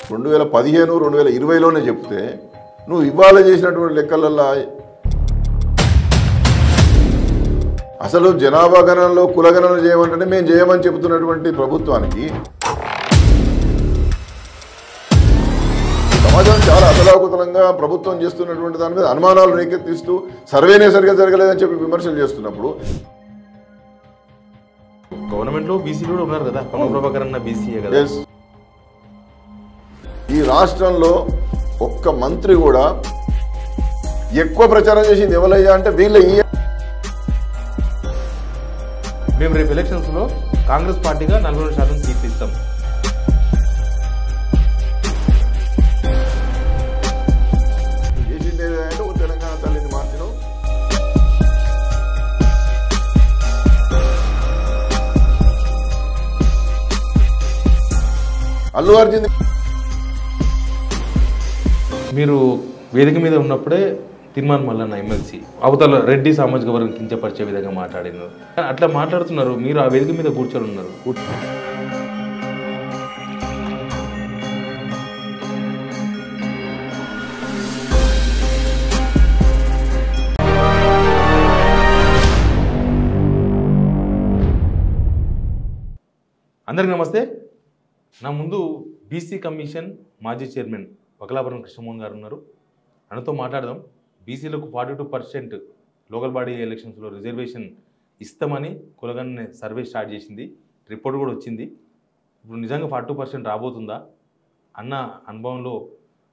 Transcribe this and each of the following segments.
2015 2020లోనే చెప్తే నువ్వు ఇవాళ చేసినటువంటి లెక్కలల్లో అసలు జనాభా గణనలో కులగణన చేయమంటే మేము చేయమని చెబుతున్నటువంటి ప్రభుత్వానికి సమాజం చాలా అతలాకుతలంగా ప్రభుత్వం చేస్తున్నటువంటి దాని మీద అనుమానాలు రేకెత్తిస్తూ సర్వేనే సరిగా జరగలేదని చెప్పి విమర్శలు చేస్తున్నప్పుడు గవర్నమెంట్లో బీసీ కూడా ఉన్నారు కదా, పొన్న ప్రభాకర్ అన్న బీసీఏ కదా. ఈ రాష్ట్రంలో ఒక్క మంత్రి కూడా ఎక్కువ ప్రచారం చేసింది ఎవరయ్యా అంటే వీళ్ళ మేము రేపు ఎలక్షన్స్ లో కాంగ్రెస్ పార్టీగా 42% సీట్లు ఇస్తాం. చేసింది అంటే ఒక తెలంగాణ తల్లిని మార్చడం, అల్లు అర్జున్ మీరు వేదిక మీద ఉన్నప్పుడే తీర్మానం మల్లన్న ఎమ్మెల్సీ అవతల రెడ్డి సామాజిక వర్గం కించపరిచే విధంగా మాట్లాడినారు. అట్లా మాట్లాడుతున్నారు, మీరు ఆ వేదిక మీద కూర్చొని ఉన్నారు. అందరికి నమస్తే. నా ముందు బీసీ కమిషన్ మాజీ చైర్మన్ వకలాపురం కృష్ణమోహన్ గారు ఉన్నారు. ఆయనతో మాట్లాడదాం. బీసీలకు 42% లోకల్ బాడీ ఎలక్షన్స్లో రిజర్వేషన్ ఇస్తామని కులగన్న సర్వే స్టార్ట్ చేసింది, రిపోర్ట్ కూడా వచ్చింది. ఇప్పుడు నిజంగా 42% రాబోతుందా అన్న అనుభవంలో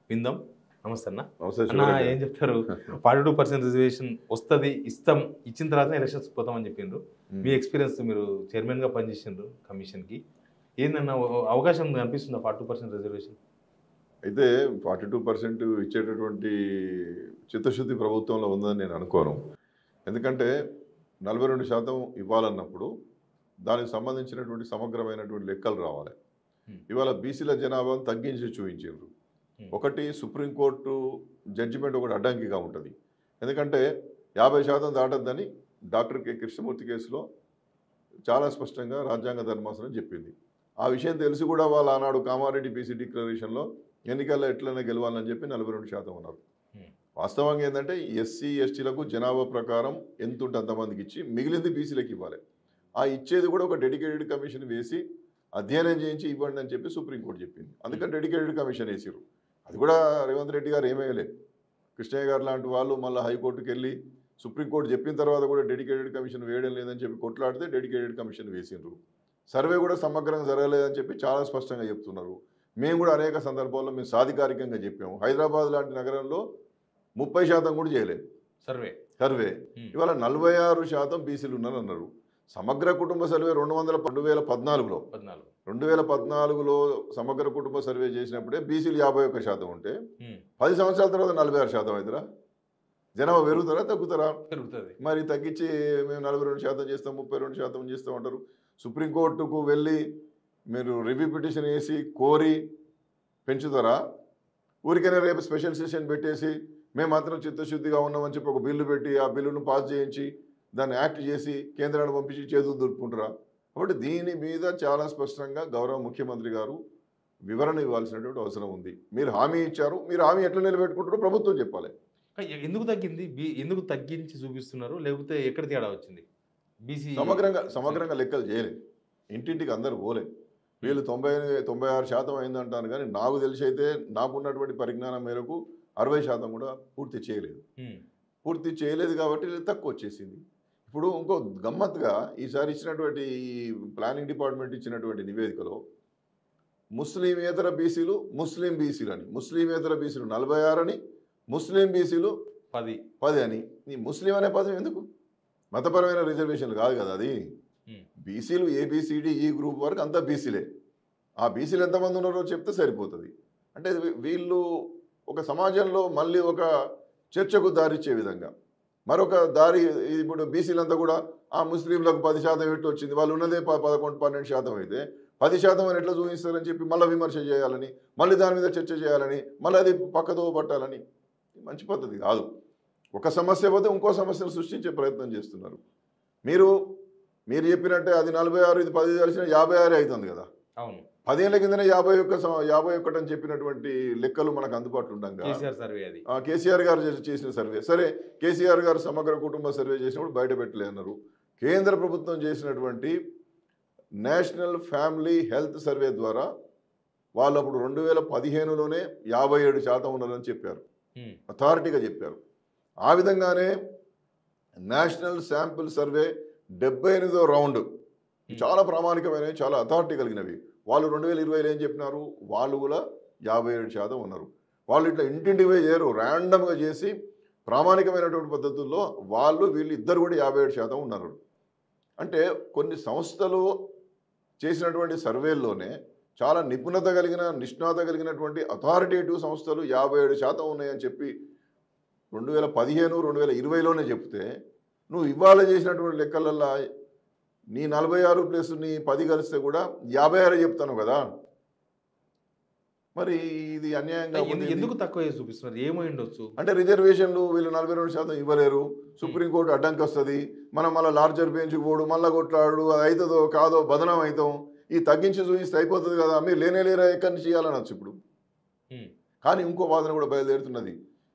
విందాం. నమస్తే అన్న. అన్న ఏం చెప్తారు? 42% రిజర్వేషన్ వస్తుంది, ఇస్తాం, ఇచ్చిన తర్వాత ఎలక్షన్స్ పోతామని చెప్పిండ్రు. మీ ఎక్స్పీరియన్స్, మీరు చైర్మన్గా పనిచేసిండ్రు కమిషన్కి, ఏందన్న అవకాశం కనిపిస్తుందా 42% రిజర్వేషన్? అయితే 42% ఇచ్చేటటువంటి చిత్తశుద్ధి ప్రభుత్వంలో ఉందని నేను అనుకోను. ఎందుకంటే 42% ఇవ్వాలన్నప్పుడు దానికి సంబంధించినటువంటి సమగ్రమైనటువంటి లెక్కలు రావాలి. ఇవాళ బీసీల జనాభాను తగ్గించి చూపించారు. ఒకటి, సుప్రీంకోర్టు జడ్జిమెంట్ ఒకటి అడ్డంకిగా ఉంటుంది. ఎందుకంటే 50% దాటద్దని డాక్టర్ కె కృష్ణమూర్తి కేసులో చాలా స్పష్టంగా రాజ్యాంగ ధర్మాసనం చెప్పింది. ఆ విషయం తెలిసి కూడా వాళ్ళు ఆనాడు కామారెడ్డి బీసీ డిక్లరేషన్లో ఎన్నికల్లో ఎట్లనే గెలవాలని చెప్పి 42% ఉన్నారు. వాస్తవంగా ఏంటంటే ఎస్సీ ఎస్టీలకు జనాభా ప్రకారం ఎంత ఉంటే అంతమందికి ఇచ్చి మిగిలింది బీసీలకు ఇవ్వాలి. ఆ ఇచ్చేది కూడా ఒక డెడికేటెడ్ కమిషన్ వేసి అధ్యయనం చేయించి ఇవ్వండి అని చెప్పి సుప్రీంకోర్టు చెప్పింది. అందుకని డెడికేటెడ్ కమిషన్ వేసారు. అది కూడా రేవంత్ రెడ్డి గారు ఏమేయలే. కృష్ణయ్య గారు లాంటి వాళ్ళు మళ్ళీ హైకోర్టుకి వెళ్ళి సుప్రీంకోర్టు చెప్పిన తర్వాత కూడా డెడికేటెడ్ కమిషన్ వేయడం లేదని చెప్పి కొట్లాడితే డెడికేటెడ్ కమిషన్ వేసిండ్రు. సర్వే కూడా సమగ్రంగా జరగలేదని చెప్పి చాలా స్పష్టంగా చెప్తున్నారు. మేము కూడా అనేక సందర్భాల్లో మేము సాధికారికంగా చెప్పాము. హైదరాబాద్ లాంటి నగరంలో 30% కూడా చేయలేదు సర్వే. ఇవాళ 46% బీసీలు ఉన్నారని అన్నారు. సమగ్ర కుటుంబ సర్వే 2014లో సమగ్ర కుటుంబ సర్వే చేసినప్పుడే బీసీలు 51% ఉంటే 10 సంవత్సరాల తర్వాత 46% అవుతారా? జనాభా పెరుగుతారా తగ్గుతారా? పెరుగుతుంది. మరి తగ్గించి మేము 42% చేస్తాం, 32% చేస్తాం అంటారు. సుప్రీంకోర్టుకు వెళ్ళి మీరు రివ్యూ పిటిషన్ వేసి కోరి పెంచుతారా? ఊరికైనా రేపు స్పెషల్ సెషన్ పెట్టేసి మేము మాత్రం చిత్తశుద్ధిగా ఉన్నామని చెప్పి ఒక బిల్లు పెట్టి ఆ బిల్లును పాస్ చేయించి దాన్ని యాక్ట్ చేసి కేంద్రాన్ని పంపించి చేతులు దొరుకుంటారా? కాబట్టి దీని మీద చాలా స్పష్టంగా గౌరవ ముఖ్యమంత్రి గారు వివరణ ఇవ్వాల్సినటువంటి అవసరం ఉంది. మీరు హామీ ఇచ్చారు, మీరు హామీ ఎట్లా నిలబెట్టుకుంటారో ప్రభుత్వం చెప్పాలి. ఎందుకు తగ్గింది? ఎందుకు తగ్గించి చూపిస్తున్నారు? లేకపోతే ఎక్కడ తేడా వచ్చింది? బీసీ సమగ్రంగా లెక్కలు చేయలేదు. ఇంటింటికి అందరు పోలే. వీళ్ళు 96% అయిందంటాను, కానీ నాకు తెలిసి అయితే నాకున్నటువంటి పరిజ్ఞానం మేరకు 60% కూడా పూర్తి చేయలేదు కాబట్టి తక్కువ వచ్చేసింది. ఇప్పుడు ఇంకో గమ్మత్తుగా ఈసారి ఇచ్చినటువంటి ఈ ప్లానింగ్ డిపార్ట్మెంట్ ఇచ్చినటువంటి నివేదికలో ముస్లిమేతర బీసీలు ముస్లిం బీసీలు అని, ముస్లిమేతర బీసీలు 46 అని, ముస్లిం బీసీలు 10 అని. ఈ ముస్లిం అనే పదం ఎందుకు? మతపరమైన రిజర్వేషన్లు కాదు కదా అది. బీసీలు ఏబిసిడి ఈ గ్రూప్ వరకు అంతా బీసీలే. ఆ బీసీలు ఎంతమంది ఉన్నారో చెప్తే సరిపోతుంది. అంటే వీళ్ళు ఒక సమాజంలో మళ్ళీ ఒక చర్చకు దారిచ్చే విధంగా మరొక దారి. ఇప్పుడు బీసీలంతా కూడా ఆ ముస్లింలకు 10% ఎట్లా వచ్చింది, వాళ్ళు ఉన్నదే 11-12% అయితే 10% అని ఎట్లా చూపిస్తారని చెప్పి మళ్ళీ విమర్శ చేయాలని, మళ్ళీ దాని మీద చర్చ చేయాలని, మళ్ళీ అది పక్కదో పట్టాలని మంచి పద్ధతి కాదు. ఒక సమస్య పోతే ఇంకో సమస్యను సృష్టించే ప్రయత్నం చేస్తున్నారు. మీరు చెప్పినట్టే అది 46, ఇది 10 కలిసిన 56 అవుతుంది కదా. అవును. 10 ఏళ్ల కిందనే 51 అని చెప్పినటువంటి లెక్కలు మనకు అందుబాటులో ఉండగా కేసీఆర్ సర్వే అది. కేసీఆర్ గారు చేసిన సర్వే సరే, కేసీఆర్ గారు సమగ్ర కుటుంబ సర్వే చేసినప్పుడు బయట పెట్టలే అన్నారు. కేంద్ర ప్రభుత్వం చేసినటువంటి నేషనల్ ఫ్యామిలీ హెల్త్ సర్వే ద్వారా వాళ్ళు అప్పుడు 2015లోనే 57% ఉన్నారని చెప్పారు, అథారిటీగా చెప్పారు. ఆ విధంగానే నేషనల్ శాంపిల్ సర్వే 78వ రౌండ్ చాలా ప్రామాణికమైనవి, చాలా అథారిటీ కలిగినవి. వాళ్ళు 2020లో ఏం చెప్పినారు, వాళ్ళు కూడా 57% ఉన్నారు. వాళ్ళు ఇట్లా ఇంటింటికి పోయి చేయరు, ర్యాండమ్గా చేసి ప్రామాణికమైనటువంటి పద్ధతుల్లో వీళ్ళు ఇద్దరు కూడా 57% ఉన్నారు. అంటే కొన్ని సంస్థలు చేసినటువంటి సర్వేల్లోనే చాలా నిపుణత కలిగిన నిష్ణాత కలిగినటువంటి అథారిటేటివ్ సంస్థలు 57% ఉన్నాయని చెప్పి 2015, 2020లోనే చెప్తే, నువ్వు ఇవాళ చేసినటువంటి లెక్కలల్లో నీ 46 ప్లస్ నీ 10 కలిస్తే కూడా 56 చెప్తాను కదా. మరి ఇది అన్యాయంగా ఎందుకు తక్కువ చూపిస్తున్నారు? ఏమై ఉండొచ్చు అంటే రిజర్వేషన్లు వీళ్ళు 42% ఇవ్వలేరు, సుప్రీంకోర్టు అడ్డంకి వస్తుంది, మనం మళ్ళీ లార్జర్ బెంచ్ పోడు, మళ్ళీ కొట్లాడు, అది అవుతుందో కాదో బదనం అవుతాం, ఈ తగ్గించి చూపిస్తే అయిపోతుంది కదా, మీరు లేరా ఎక్కడి నుంచి చేయాలనొచ్చు ఇప్పుడు. కానీ ఇంకో వాదన కూడా బయలుదేరుతున్నది,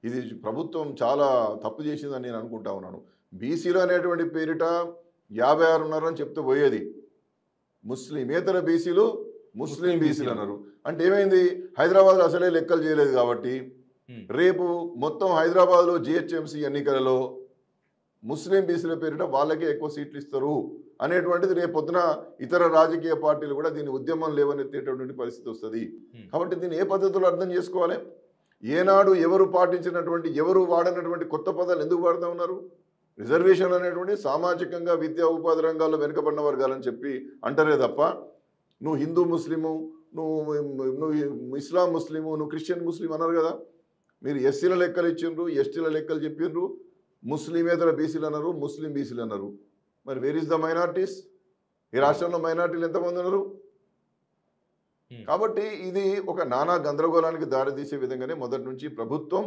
ఇది ప్రభుత్వం చాలా తప్పు చేసిందని నేను అనుకుంటా ఉన్నాను. బీసీలు అనేటువంటి పేరిట 56 ఉన్నారని చెప్తే పోయేది, ముస్లిమేతర బీసీలు ముస్లిం బీసీలు అన్నారు. అంటే ఏమైంది, హైదరాబాద్లో అసలే లెక్కలు చేయలేదు కాబట్టి రేపు మొత్తం హైదరాబాద్లో జిహెచ్ఎంసీ ఎన్నికలలో ముస్లిం బీసీల పేరిట వాళ్ళకే ఎక్కువ సీట్లు ఇస్తారు అనేటువంటిది రేపు పొద్దున ఇతర రాజకీయ పార్టీలు కూడా దీని ఉద్యమం లేవనెత్తేటటువంటి పరిస్థితి వస్తుంది. కాబట్టి దీన్ని ఏ పద్ధతిలో అర్థం చేసుకోవాలి? ఏనాడు ఎవరు పాటించినటువంటి, ఎవరు వాడినటువంటి కొత్త పదాలు ఎందుకు వాడుతూ ఉన్నారు? రిజర్వేషన్ అనేటువంటి సామాజికంగా విద్యా ఉపాధి రంగాల్లో వెనుకబడిన వర్గాలని చెప్పి అంటారే తప్ప, నువ్వు హిందూ ముస్లిము, నువ్వు ఇస్లాం ముస్లిము, నువ్వు క్రిస్టియన్ ముస్లిం అన్నారు కదా. మీరు ఎస్సీల లెక్కలు ఇచ్చిండ్రు, ఎస్టీల లెక్కలు చెప్పిండ్రు, ముస్లిమేతర బీసీలు అన్నారు, ముస్లిం బీసీలు అన్నారు. మరి వేర్ ఇస్ ద మైనారిటీస్? ఈ రాష్ట్రంలో మైనారిటీలు ఎంతమంది ఉన్నారు? కాబట్టి ఇది ఒక నానా గందరగోళానికి దారితీసే విధంగానే మొదటి నుంచి ప్రభుత్వం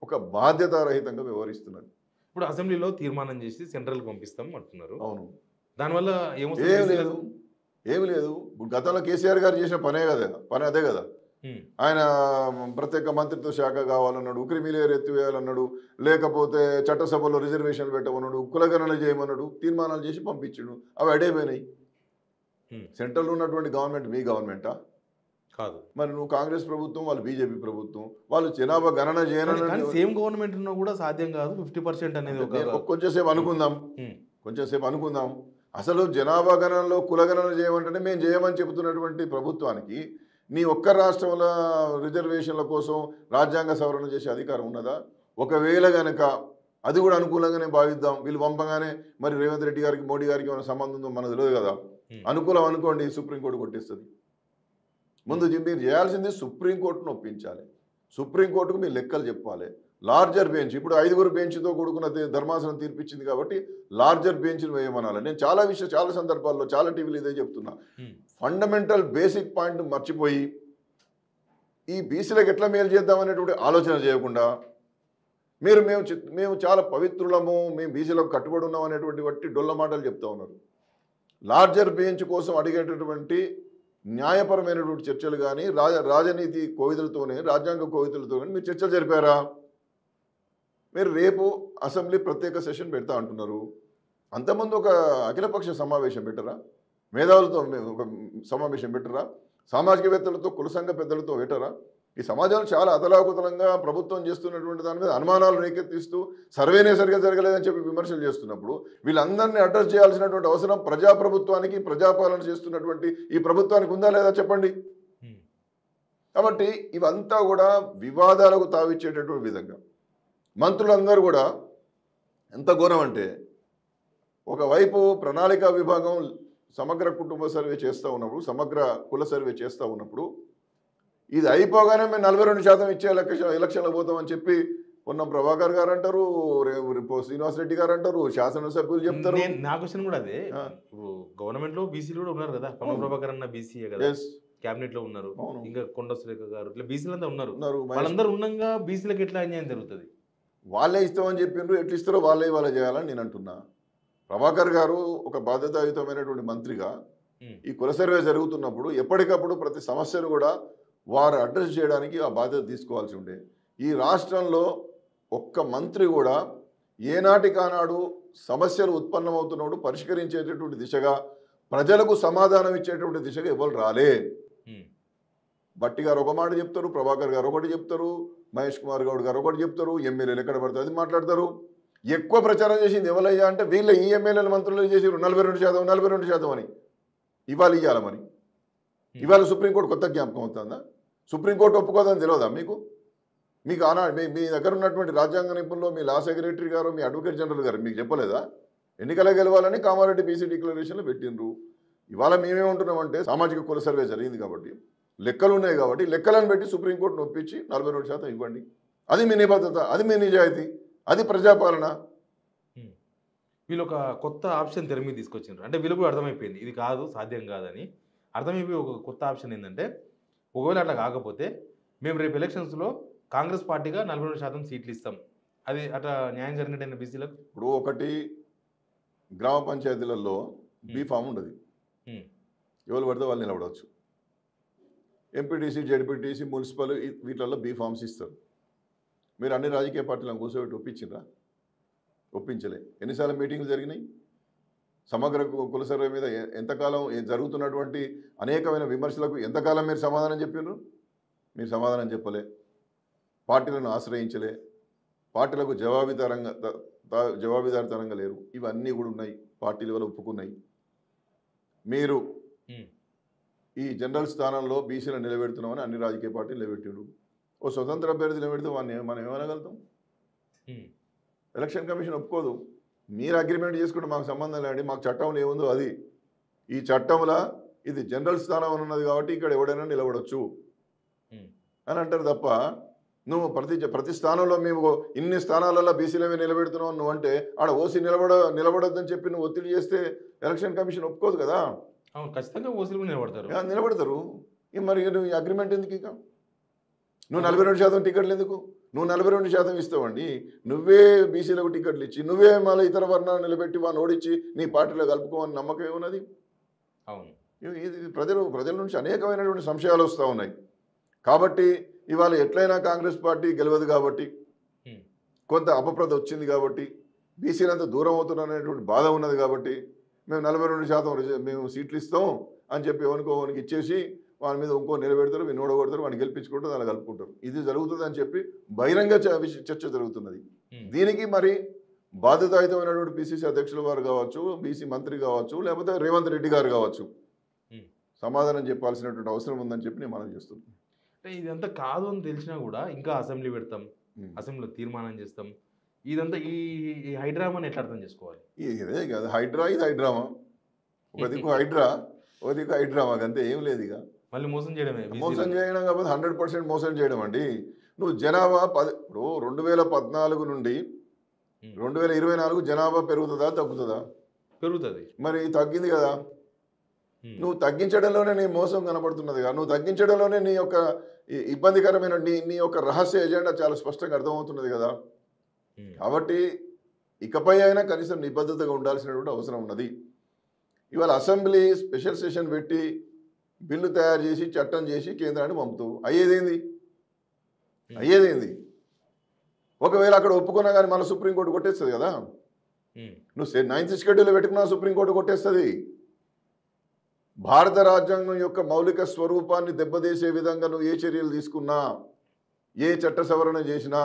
ఒక బాధ్యతారహితంగా వ్యవహరిస్తున్నది. ఇప్పుడు అసెంబ్లీలో తీర్మానం చేసి సెంట్రల్కి పంపిస్తాం అంటున్నారు. అవును, దానివల్ల ఏమి లేదు. గతంలో కేసీఆర్ గారు చేసిన పని అదే కదా. ఆయన ప్రత్యేక మంత్రిత్వ శాఖ కావాలన్నాడు, క్రిమిలేయర్ ఎత్తివేయాలన్నాడు, లేకపోతే చట్టసభలో రిజర్వేషన్లు పెట్టమన్నాడు, కులగణన చేయమన్నాడు, తీర్మానాలు చేసి పంపించాడు. అవి అడేపోయినాయి. సెంట్రల్లో ఉన్నటువంటి గవర్నమెంట్ మీ గవర్నమెంటా కాదు. మరి నువ్వు కాంగ్రెస్ ప్రభుత్వం, వాళ్ళు బీజేపీ ప్రభుత్వం, వాళ్ళు జనాభా గణన చేయను. సేమ్ గవర్నమెంట్ ఉన్నా కూడా సాధ్యం కాదు 50% అనేది. కొంచెంసేపు అనుకుందాం. అసలు జనాభా గణనలో కులగణన చేయమంటేనే మేము చేయమని చెబుతున్నటువంటి ప్రభుత్వానికి నీ ఒక్క రాష్ట్రంలో రిజర్వేషన్ల కోసం రాజ్యాంగ సవరణ చేసే అధికారం ఉన్నదా? ఒకవేళ గనక అది కూడా అనుకూలంగానే భావిద్దాం, వీళ్ళు పంపగానే మరి రేవంత్ రెడ్డి గారికి మోడీ గారికి ఏమైనా సంబంధం ఉందో మనకు తెలియదు కదా. అనుకూలం అనుకోండి, సుప్రీంకోర్టు కొట్టేస్తుంది. ముందు మీరు చేయాల్సింది సుప్రీంకోర్టును ఒప్పించాలి, సుప్రీంకోర్టుకు మీ లెక్కలు చెప్పాలి. లార్జర్ బెంచ్, ఇప్పుడు 5గురు బెంచ్తో కూడుకున్న ధర్మాసనం తీర్పిచ్చింది కాబట్టి లార్జర్ బెంచ్ను వేయమనాలి. నేను చాలా సందర్భాల్లో చాలా టీవీలు ఇదే చెప్తున్నా. ఫండమెంటల్ బేసిక్ పాయింట్ మర్చిపోయి ఈ బీసీలకు ఎట్లా మేలు చేద్దామనేటువంటి ఆలోచన చేయకుండా మేము చాలా పవిత్రులము, మేము బీసీలకు కట్టుబడి ఉన్నాం అనేటువంటి బట్టి డొల్ల మాటలు చెప్తా ఉన్నారు. లార్జర్ బెంచ్ కోసం అడిగేటటువంటి న్యాయపరమైనటువంటి చర్చలు కానీ రాజనీతి కోవిదలతోనే, రాజ్యాంగ కోవిదలతోనే మీరు చర్చలు జరిపారా? మీరు రేపు అసెంబ్లీ ప్రత్యేక సెషన్ పెడతా అంటున్నారు. అంతమంది ఒక అఖిలపక్ష సమావేశం పెట్టరా? మేధావులతో ఒక సమావేశం పెట్టరా? సామాజికవేత్తలతో, కుల సంఘ పెద్దలతో పెట్టరా? ఈ సమాజంలో చాలా అతలాకుతలంగా ప్రభుత్వం చేస్తున్నటువంటి దాని మీద అనుమానాలు రేకెత్తిస్తూ సర్వేనే సరిగా జరగలేదని చెప్పి విమర్శలు చేస్తున్నప్పుడు వీళ్ళందరినీ అడ్రస్ చేయాల్సినటువంటి అవసరం ప్రజాప్రభుత్వానికి, ప్రజాపాలన చేస్తున్నటువంటి ఈ ప్రభుత్వానికి ఉందా లేదా చెప్పండి. కాబట్టి ఇవంతా కూడా వివాదాలకు తావిచ్చేటటువంటి విధంగా మంత్రులందరూ కూడా ఎంత ఘోరం అంటే, ఒకవైపు ప్రణాళికా విభాగం సమగ్ర కుటుంబ సర్వే చేస్తూ ఉన్నప్పుడు, సమగ్ర కుల సర్వే చేస్తూ ఉన్నప్పుడు, ఇది అయిపోగానే మేము 42% ఇచ్చే ఎలక్షన్లకు పోతామని చెప్పి పొన్నం ప్రభాకర్ గారు అంటారు, శ్రీనివాసరెడ్డి గారు అంటారు, శాసనసభ్యులు చెప్తారు. నా క్వశ్చన్ కూడా అదే. గవర్నమెంట్ లో బీసీలు కూడా ఉన్నారు కదా, పొన్నం ప్రభాకర్ అన్న బీసీఏ కదా, క్యాబినెట్ లో ఉన్నారు, ఇంకా కొండ సురేఖ గారు, ఇట్లా బీసీలు అంతా ఉన్నారు. వాళ్ళందరూ ఉండగా బీసీలకు ఎట్లా అన్యాయం జరుగుతుంది? వాళ్ళే ఇస్తామని చెప్పిండ్రు, ఎట్లా ఇస్తారో వాళ్ళే చేయాలని నేను అంటున్నా. ప్రభాకర్ గారు ఒక బాధ్యతాయుతమైనటువంటి మంత్రిగా ఈ కుల సర్వే జరుగుతున్నప్పుడు ఎప్పటికప్పుడు ప్రతి సమస్యను కూడా వారు అడ్రస్ చేయడానికి ఆ బాధ్యత తీసుకోవాల్సి ఉండే. ఈ రాష్ట్రంలో ఒక్క మంత్రి కూడా ఏనాటికానాడు సమస్యలు ఉత్పన్నమవుతున్నప్పుడు పరిష్కరించేటటువంటి దిశగా, ప్రజలకు సమాధానం ఇచ్చేటువంటి దిశగా ఎవరు రాలే. భట్టి గారు ఒక మాట చెప్తారు, ప్రభాకర్ గారు ఒకటి చెప్తారు, మహేష్ కుమార్ గౌడ్ గారు ఒకటి చెప్తారు, ఎమ్మెల్యేలు ఎక్కడ పడితే అది మాట్లాడతారు. ఎక్కువ ప్రచారం చేసింది ఎవరయ్యా అంటే వీళ్ళ ఈ ఎమ్మెల్యేల మంత్రులు చేసారు 42% 42% అని. ఇవాళ ఇవ్వాలమని ఇవాళ సుప్రీంకోర్టు కొత్త జ్ఞాపకం అవుతుందా? సుప్రీంకోర్టు ఒప్పుకోదని తెలియదా మీకు? మీకు మీ దగ్గర ఉన్నటువంటి రాజ్యాంగ నిపుణులు, మీ లా సెక్రటరీ గారు, మీ అడ్వకేట్ జనరల్ గారు మీకు చెప్పలేదా? ఎన్నికల గెలవాలని కామారెడ్డి బీసీ డిక్లరేషన్లో పెట్టిండ్రు. ఇవాళ మేమేమంటున్నామంటే సామాజిక కుల సర్వే జరిగింది కాబట్టి, లెక్కలు ఉన్నాయి కాబట్టి, లెక్కలను పెట్టి సుప్రీంకోర్టును ఒప్పించి 42% ఇవ్వండి. అది మీ నిబద్ధత, అది మీ నిజాయితీ, అది ప్రజాపాలన. వీళ్ళు ఒక కొత్త ఆప్షన్ తెర మీద తీసుకొచ్చిండ్రు. అంటే వీళ్ళు కూడా అర్థమైపోయింది ఇది కాదు, సాధ్యం కాదని అర్థమైపోయి ఒక కొత్త ఆప్షన్ ఏంటంటే, ఒకవేళ అట్లా కాకపోతే మేము రేపు ఎలక్షన్స్లో కాంగ్రెస్ పార్టీగా 42% సీట్లు ఇస్తాం. అది అట్లా న్యాయం జరిగినట్టయిన బీసీలకు. ఇప్పుడు ఒకటి గ్రామ పంచాయతీలలో బీ ఫామ్ ఉండదు, ఎవరు పడితే వాళ్ళు నిలబడవచ్చు. ఎంపీటీసీ, జెడ్పీటీసీ, మున్సిపల్ వీటిలలో బీ ఫామ్స్ ఇస్తారు. మీరు అన్ని రాజకీయ పార్టీలను కూర్చోబెట్టి ఒప్పించిండ్రా? ఒప్పించలే. ఎన్నిసార్లు మీటింగ్లు జరిగినాయి? సమగ్ర కుల సర్వే మీద ఎంతకాలం జరుగుతున్నటువంటి అనేకమైన విమర్శలకు ఎంతకాలం మీరు సమాధానం చెప్పినారు? మీరు సమాధానం చెప్పలే. పార్టీలను ఆశ్రయించలే. పార్టీలకు జవాబుదారితనంగా లేరు. ఇవన్నీ కూడా ఉన్నాయి, పార్టీల వల్ల ఒప్పుకున్నాయి. మీరు ఈ జనరల్ స్థానంలో బీసీలను నిలబెడుతున్నామని అన్ని రాజకీయ పార్టీలు నిలబెట్టాడు. ఓ స్వతంత్ర అభ్యర్థి నిలబెడితే మనం ఏమనగలుగుతాం? ఎలక్షన్ కమిషన్ ఒప్పుకోదు. మీరు అగ్రిమెంట్ చేసుకుంటే మాకు సంబంధం లేండి, మాకు చట్టంలో ఏముందో అది. ఈ చట్టంలో ఇది జనరల్ స్థానం అని ఉన్నది కాబట్టి ఇక్కడ ఎవడైనా నిలబడవచ్చు అని అంటారు తప్ప, నువ్వు ప్రతి స్థానంలో మేము ఇన్ని స్థానాలలో బీసీలమే నిలబెడుతున్నావు నువ్వు అంటే ఆడ ఓసీ నిలబడొద్దని చెప్పి నువ్వు ఒత్తిడి చేస్తే ఎలక్షన్ కమిషన్ ఒప్పుకోదు కదా. ఖచ్చితంగా ఓసీలు నిలబడతారు. మరి నువ్వు అగ్రిమెంట్ ఎందుకు? ఇక నువ్వు 42% టికెట్లు ఎందుకు? నువ్వు 42% ఇస్తావండి. నువ్వే బీసీలకు టికెట్లు ఇచ్చి నువ్వే మళ్ళీ ఇతర వర్ణాలు నిలబెట్టి వాళ్ళని ఓడించి నీ పార్టీలో కలుపుకోమని నమ్మకం ఏమున్నది? అవును. ఇది ప్రజల నుంచి అనేకమైనటువంటి సంశయాలు వస్తూ ఉన్నాయి. కాబట్టి ఇవాళ ఎట్లయినా కాంగ్రెస్ పార్టీ గెలవదు కాబట్టి, కొంత అపప్రద వచ్చింది కాబట్టి, బీసీలంతా దూరం అవుతున్నారనేటువంటి బాధ ఉన్నది కాబట్టి మేము 42% మేము సీట్లు ఇస్తాం అని చెప్పి ఎవరికి ఇచ్చేసి వాని మీద ఇంకో నిలబెడతారు, వీళ్ళు ఓడగొడతారు, వాడిని గెలిపించుకుంటారు, దాన్ని కలుపుకుంటారు. ఇది జరుగుతుంది అని చెప్పి బహిరంగ చర్చ జరుగుతున్నది. దీనికి మరి బాధ్యతాయుతమైనటువంటి పిసిసి అధ్యక్షుల వారు కావచ్చు, బీసీ మంత్రి కావచ్చు, లేకపోతే రేవంత్ రెడ్డి గారు కావచ్చు, సమాధానం చెప్పాల్సినటువంటి అవసరం ఉందని చెప్పి నేను మనం చేస్తున్నాను. అంటే ఇదంతా కాదు అని తెలిసినా కూడా ఇంకా అసెంబ్లీ పెడతాం, అసెంబ్లీలో తీర్మానం చేస్తాం, ఇదంతా ఈ హైడ్రామాని ఎట్లా అర్థం చేసుకోవాలి? ఇదే కాదు హైడ్రా, ఇది హైడ్రామా. ఒక దిక్కు హైడ్రా, ఒక దిక్కు హైడ్రామా, అంతే, ఏం లేదు. ఇక మళ్ళీ మోసం చేయడమే. మోసం చేయడం కాకపోతే 100% మోసం చేయడం అండి. నువ్వు జనాభా ఇప్పుడు 2014 నుండి 2024 జనాభా పెరుగుతుందా తగ్గుతుందా? పెరుగుతుంది. మరి తగ్గింది కదా. నువ్వు తగ్గించడంలోనే నీ మోసం కనపడుతున్నది కదా. నువ్వు తగ్గించడంలోనే నీ యొక్క ఇబ్బందికరమైన నీ యొక్క రహస్య ఎజెండా చాలా స్పష్టంగా అర్థమవుతున్నది కదా. కాబట్టి ఇకపై అయినా కనీసం నిబద్ధతగా ఉండాల్సినటువంటి అవసరం ఉన్నది. ఇవాళ అసెంబ్లీ స్పెషల్ సెషన్ పెట్టి బిల్లు తయారు చేసి చట్టం చేసి కేంద్రాన్ని పంపుతావు. అయ్యేదేంది? ఒకవేళ అక్కడ ఒప్పుకున్నా కానీ మళ్ళీ సుప్రీంకోర్టు కొట్టేస్తుంది కదా. నువ్వు 9th షెడ్యూల్ పెట్టుకున్నా సుప్రీంకోర్టు కొట్టేస్తుంది. భారత రాజ్యాంగం యొక్క మౌలిక స్వరూపాన్ని దెబ్బతీసే విధంగా నువ్వు ఏ చర్యలు తీసుకున్నా, ఏ చట్ట సవరణ చేసినా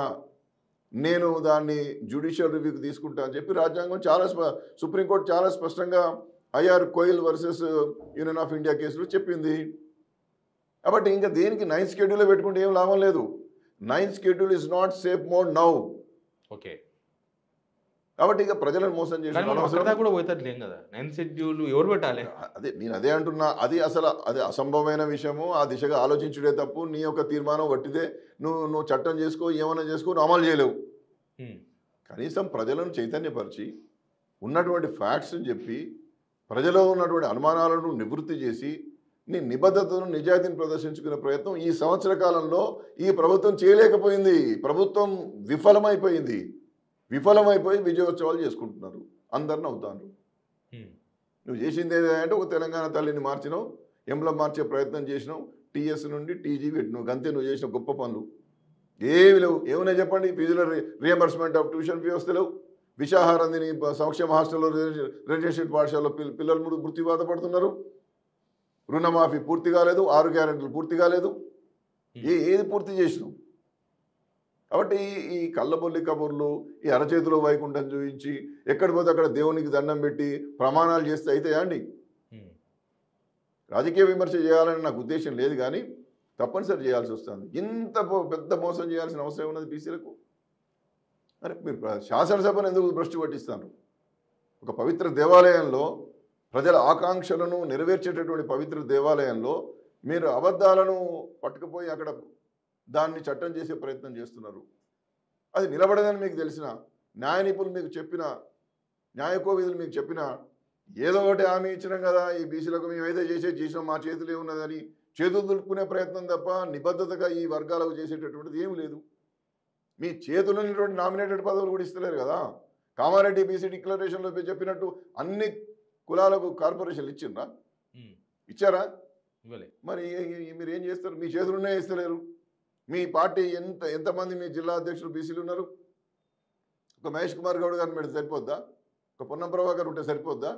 నేను దాన్ని జ్యుడిషియల్ రివ్యూకి తీసుకుంటా అని చెప్పి రాజ్యాంగం సుప్రీంకోర్టు చాలా స్పష్టంగా IR Coelho versus union of India కేసులో చెప్పింది. కాబట్టి ఇంకా దేనికి 9th షెడ్యూల్లో పెట్టుకుంటే ఏం లాభం లేదు. 9th schedule is not safe mode now. Okay. కాబట్టి ఇక ప్రజలను మోసం చేసి కూడా పోతారులేం కదా. 9th షెడ్యూల్ ఎవరు పెట్టాలి? నేను అంటున్నా. అది అసంభవమైన విషయము. ఆ దిశగా ఆలోచించుడే తప్పు. నీ యొక్క తీర్మానం వట్టిదే. నువ్వు చట్టం చేసుకో, ఏమైనా చేసుకో, నువ్వు అమలు చేయలేవు. కనీసం ప్రజలను చైతన్యపరిచి ఉన్నటువంటి ఫ్యాక్ట్స్ని చెప్పి ప్రజలో ఉన్నటువంటి అనుమానాలను నివృత్తి చేసి నీ నిబద్ధతను, నిజాయితీని ప్రదర్శించుకునే ప్రయత్నం ఈ సంవత్సర కాలంలో ఈ ప్రభుత్వం చేయలేకపోయింది. ప్రభుత్వం విఫలమైపోయి విజయోత్సవాలు చేసుకుంటున్నారు, అందరిని అవుతారు. నువ్వు చేసింది ఏదంటే ఒక తెలంగాణ తల్లిని మార్చినావు, ఎంబ్లం మార్చే ప్రయత్నం చేసినావు, టీఎస్ నుండి టీజీ పెట్టినావు, అంతే నువ్వు చేసిన గొప్ప పనులు. ఏమి లేవు. ఏమైనా చెప్పండి. ఫీజుల రియంబర్స్మెంట్ ఆఫ్ ట్యూషన్ ఫీ వస్తలేవు. విషాహారందిని సంక్షేమ హాస్టల్లో రెసిడెన్షియల్ పాఠశాలలో పిల్లలు మృత్యు బాధపడుతున్నారు. రుణమాఫీ పూర్తి కాలేదు, 6 గ్యారెంటీలు పూర్తి కాలేదు. ఏది పూర్తి చేసినావు? కాబట్టి ఈ కళ్ళబొల్లి కబుర్లు, ఈ అరచేతిలో వైకుంఠం చూపించి ఎక్కడ పోతే అక్కడ దేవునికి దండం పెట్టి ప్రమాణాలు చేస్తే అవుతాయా అండి? రాజకీయ విమర్శ చేయాలని నాకు ఉద్దేశం లేదు, కానీ తప్పనిసరి చేయాల్సి వస్తుంది. ఇంత పెద్ద మోసం చేయాల్సిన అవసరం ఉన్నది బీసీలకు? అరే మీరు శాసనసభను ఎందుకు భ్రష్టు పట్టిస్తారు? ఒక పవిత్ర దేవాలయంలో ప్రజల ఆకాంక్షలను నెరవేర్చేటటువంటి పవిత్ర దేవాలయంలో మీరు అబద్ధాలను పట్టుకుపోయి అక్కడ దాన్ని చట్టం చేసే ప్రయత్నం చేస్తున్నారు. అది నిలబడదని మీకు తెలిసిన, న్యాయ నిపుణులు మీకు చెప్పిన, న్యాయకోవిధులు మీకు చెప్పిన, ఏదో ఒకటి హామీ ఇచ్చినాం కదా, ఈ బీసీలకు మేము ఏదో చేసినాం, మా చేతులు ఏమున్నదని చేతులు దులుపుకునే ప్రయత్నం తప్ప నిబద్ధతగా ఈ వర్గాలకు చేసేటటువంటిది ఏమి లేదు. మీ చేతులు ఉన్నటువంటి నామినేటెడ్ పదవులు కూడా ఇస్తలేరు కదా. కామారెడ్డి బీసీ డిక్లరేషన్లో చెప్పినట్టు అన్ని కులాలకు కార్పొరేషన్లు ఇచ్చిండ్రా? ఇచ్చారా? మరి మీరు ఏం చేస్తారు? మీ చేతులునే ఇస్తలేరు. మీ పార్టీ ఎంతమంది మీ జిల్లా అధ్యక్షులు బీసీలు ఉన్నారు? ఒక మహేష్ కుమార్ గౌడ్ గారిని పెడితే సరిపోద్దా? ఒక పొన్నం ప్రభాకర్ ఉంటే సరిపోద్దా?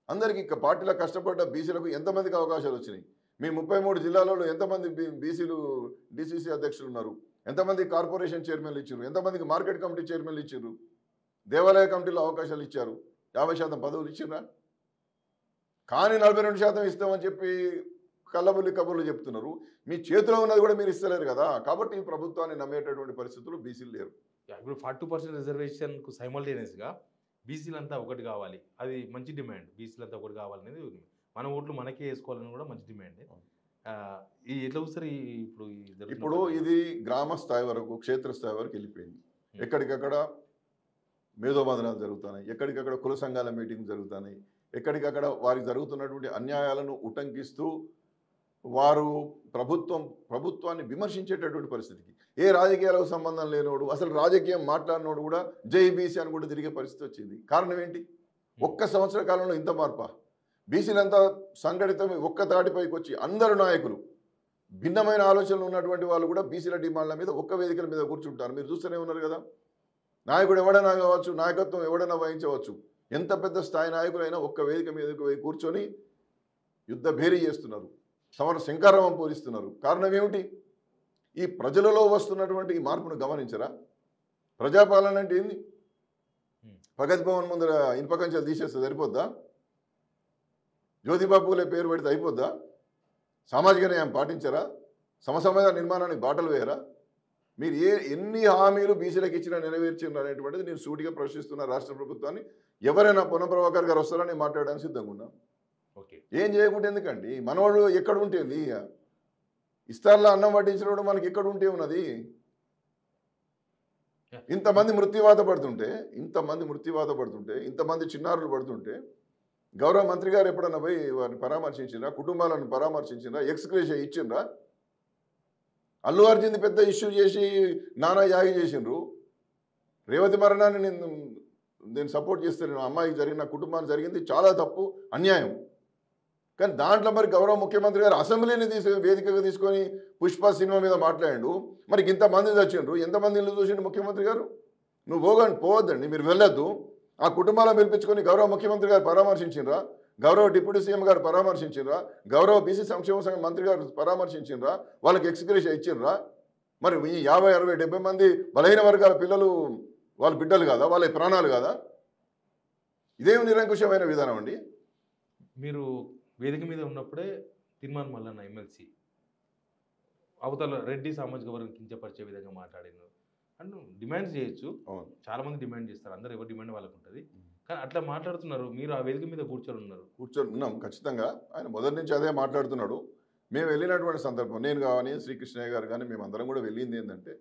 అందరికీ పార్టీలో కష్టపడ్డ బీసీలకు ఎంతమందికి అవకాశాలు వచ్చినాయి? మీ 33 జిల్లాలలో ఎంతమంది బీసీలు డిసిసి అధ్యక్షులు ఉన్నారు? ఎంతమంది కార్పొరేషన్ చైర్మన్లు ఇచ్చారు? ఎంతమందికి మార్కెట్ కమిటీ చైర్మన్లు ఇచ్చారు? దేవాలయ కమిటీలో అవకాశాలు ఇచ్చారు? 50% పదవులు ఇచ్చినా? కానీ 42% ఇస్తామని చెప్పి కళ్ళబుల్లి కబుర్లు చెప్తున్నారు. మీ చేతిలో ఉన్నది కూడా మీరు ఇస్తలేరు కదా. కాబట్టి ఈ ప్రభుత్వాన్ని నమ్మేటటువంటి పరిస్థితులు బీసీలు లేరు. ఇప్పుడు 42% రిజర్వేషన్కు సైమల్టేనియస్గా బీసీలంతా ఒకటి కావాలి, అది మంచి డిమాండ్. బీసీలంతా ఒకటి కావాలనేది మన ఓట్లు మనకే వేసుకోవాలని కూడా మంచి డిమాండ్. ఈ ఎట్లా చూస్తారు? ఇప్పుడు ఇది గ్రామ స్థాయి వరకు, క్షేత్రస్థాయి వరకు వెళ్ళిపోయింది. ఎక్కడికక్కడ మేధోబంధనాలు జరుగుతున్నాయి, ఎక్కడికక్కడ కుల సంఘాల మీటింగ్ జరుగుతున్నాయి, ఎక్కడికక్కడ వారికి జరుగుతున్నటువంటి అన్యాయాలను ఉటంకిస్తూ వారు ప్రభుత్వాన్ని విమర్శించేటటువంటి పరిస్థితికి, ఏ రాజకీయాలకు సంబంధం లేనోడు, అసలు రాజకీయం మాట్లాడినోడు కూడా జై బీసీ అని కూడా తిరిగే పరిస్థితి వచ్చింది. కారణం ఏంటి? ఒక్క సంవత్సర కాలంలో ఇంత మార్పా? బీసీలంతా సంఘటితమై ఒక్క తాటిపైకి వచ్చి అందరు నాయకులు, భిన్నమైన ఆలోచనలు ఉన్నటువంటి వాళ్ళు కూడా బీసీల డిమాండ్ల మీద ఒక్క వేదికల మీద కూర్చుంటారు. మీరు చూస్తూనే ఉన్నారు కదా. నాయకుడు ఎవడైనా కావచ్చు, నాయకత్వం ఎవడైనా వహించవచ్చు, ఎంత పెద్ద స్థాయి నాయకులైనా ఒక్క వేదిక మీదకి పోయి కూర్చొని యుద్ధ భేరీ చేస్తున్నారు, సమర శంకారావం పూరిస్తున్నారు. కారణం ఏమిటి? ఈ ప్రజలలో వస్తున్నటువంటి ఈ మార్పును గమనించరా? ప్రజాపాలన అంటే ఏంది? ప్రగతి భవన్ ముందర ఇనుప కంచెలు తీసేస్తే సరిపోద్దా? జ్యోతిబాబులే పేరు పెడితే అయిపోద్దా? సామాజిక న్యాయం పాటించరా? సమసమాజ నిర్మాణానికి బాటలు వేయరా? మీరు ఎన్ని హామీలు బీసీలకు ఇచ్చినా నెరవేర్చిండ్రు అనేటువంటిది నేను సూటిగా ప్రశ్నిస్తున్న రాష్ట్ర ప్రభుత్వాన్ని. ఎవరైనా పొన్నం ప్రభాకర్ గారు వస్తారని మాట్లాడడానికి సిద్ధంగా ఉన్నాం. ఏం చేయకుంటే ఎందుకండి? మనవాళ్ళు ఎక్కడ ఉంటుంది? ఇస్తార్లా అన్నం వడ్డించినప్పుడు మనకి ఎక్కడ ఉంటే ఉన్నది? ఇంతమంది మృత్యువాత పడుతుంటే, ఇంతమంది చిన్నారులు పడుతుంటే గౌరవ మంత్రి గారు ఎప్పుడన్నా పోయి వారిని పరామర్శించిండ్రా? కుటుంబాలను పరామర్శించిండ్రా? ఎక్స్గ్రేషియా ఇచ్చిండ్రా? అల్లు అర్జున్ పెద్ద ఇష్యూ చేసి నానా యాగి చేసిండ్రు. రేవతి మరణాన్ని నేను సపోర్ట్ చేస్తాను. అమ్మాయికి జరిగిన కుటుంబానికి జరిగింది చాలా తప్పు, అన్యాయం. కానీ దాంట్లో మరి గౌరవ ముఖ్యమంత్రి గారు అసెంబ్లీని వేదికగా తీసుకొని పుష్ప సినిమా మీద మాట్లాడిండు. మరి ఇంతమంది చచ్చిండ్రు, ఎంతమంది ఇల్లు చూసిండు ముఖ్యమంత్రి గారు? నువ్వు పోవద్దండి, మీరు వెళ్ళొద్దు. ఆ కుటుంబాలను పిలిపించుకొని గౌరవ ముఖ్యమంత్రి గారు పరామర్శించిండ్రా? గౌరవ డిప్యూటీ సీఎం గారు పరామర్శించిండ్రా? గౌరవ బీసీ సంక్షేమ సంఘ మంత్రి గారు పరామర్శించిండ్రా? వాళ్ళకి ఎక్స్గ్రేషియా ఇచ్చిండ్రా? మరి ఈ 50, 60, 70 మంది బలహీన వర్గాల పిల్లలు వాళ్ళ బిడ్డలు కాదా? వాళ్ళ ప్రాణాలు కాదా? ఇదేమి నిరంకుశమైన విధానం అండి? మీరు వేదిక మీద ఉన్నప్పుడే తీర్మాన్ మల్లన్న ఎమ్మెల్సీ అవతల రెడ్డి సామాజిక వర్గం కించపరిచే విధంగా మాట్లాడినారు అండ్ డిమాండ్స్ చేయొచ్చు. చాలామంది డిమాండ్ చేస్తారు, అందరు ఎవరు డిమాండ్ వాళ్ళకు ఉంటుంది. కానీ అట్లా మాట్లాడుతున్నారు. మీరు ఆ వేదిక మీద కూర్చొని ఉన్నాం. ఖచ్చితంగా ఆయన మొదటి నుంచి అదే మాట్లాడుతున్నాడు. మేము వెళ్ళినటువంటి సందర్భం, నేను కానీ శ్రీకృష్ణయ్య గారు కానీ మేమందరం కూడా వెళ్ళింది ఏంటంటే,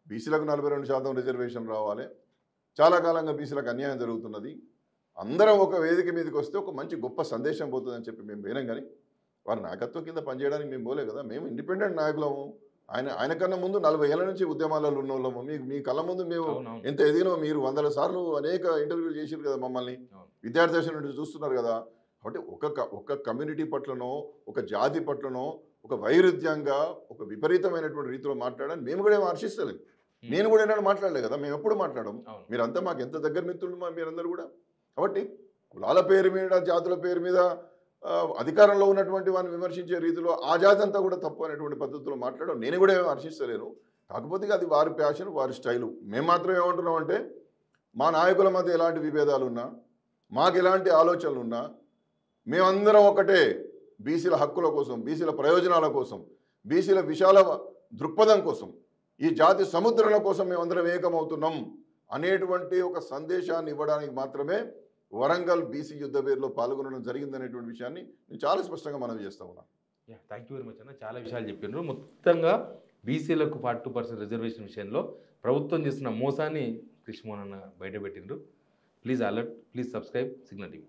బీసీలకు 42% రిజర్వేషన్ రావాలి, చాలా కాలంగా బీసీలకు అన్యాయం జరుగుతున్నది, అందరం ఒక వేదిక మీదకి వస్తే ఒక మంచి గొప్ప సందేశం పోతుందని చెప్పి మేము పోయినాం. కానీ వారి నాయకత్వం కింద పనిచేయడానికి మేము పోలే కదా. మేము ఇండిపెండెంట్ నాయకులము, ఆయన కన్నా ముందు 40 ఏళ్ల నుంచి ఉద్యమాలలో ఉన్న వాళ్ళము. మీ కళ్ళ ముందు మేము అవునవును. ఎంత ఎదిగినో మీరు వందల సార్లు అనేక ఇంటర్వ్యూలు చేసారు కదా మమ్మల్ని. అవును. విద్యార్థి దశ నుండి చూస్తున్నారు కదా. కాబట్టి ఒక కమ్యూనిటీ పట్లనో, ఒక జాతి పట్లనో, ఒక వైరుధ్యంగా, ఒక విపరీతమైనటువంటి రీతిలో మాట్లాడని మేము కూడా ఏమి హర్షిస్తలేం. నేను కూడా ఏనాడు మాట్లాడలే కదా. మేము ఎప్పుడు మాట్లాడము. అవును. మీరంతా మాకు ఎంత దగ్గర మిత్రులు మీరందరూ కూడా. కాబట్టి కులాల పేరు మీద, జాతుల పేరు మీద అధికారంలో ఉన్నటువంటి వారిని విమర్శించే రీతిలో ఆ జాతి అంతా కూడా తప్పు అనేటువంటి పద్ధతిలో మాట్లాడడం నేను కూడా ఏమి హర్షిస్తలేను. కాకపోతే అది వారి ప్యాషన్, వారి స్టైలు. మేము మాత్రం ఏమంటున్నామంటే మా నాయకుల మధ్య ఎలాంటి విభేదాలు ఉన్నా, మాకు ఎలాంటి ఆలోచనలు ఉన్నా, మేమందరం ఒకటే బీసీల హక్కుల కోసం, బీసీల ప్రయోజనాల కోసం, బీసీల విశాల దృక్పథం కోసం, ఈ జాతి సముద్రాల కోసం మేమందరం ఏకమవుతున్నాం అనేటువంటి ఒక సందేశాన్ని ఇవ్వడానికి మాత్రమే వరంగల్ బీసీ యుద్ధ పేరులో పాల్గొనడం జరిగిందనేటువంటి విషయాన్ని నేను చాలా స్పష్టంగా మనవి చేస్తా ఉన్నాను. థ్యాంక్ యూ వెరీ మచ్ అన్న. చాలా విషయాలు చెప్పినారు. మొత్తంగా బీసీలకు 42% రిజర్వేషన్ విషయంలో ప్రభుత్వం చేస్తున్న మోసాన్ని కృష్ణమోహన్ అన్న బయటపెట్టిండ్రు. Please alert, please subscribe Signal TV.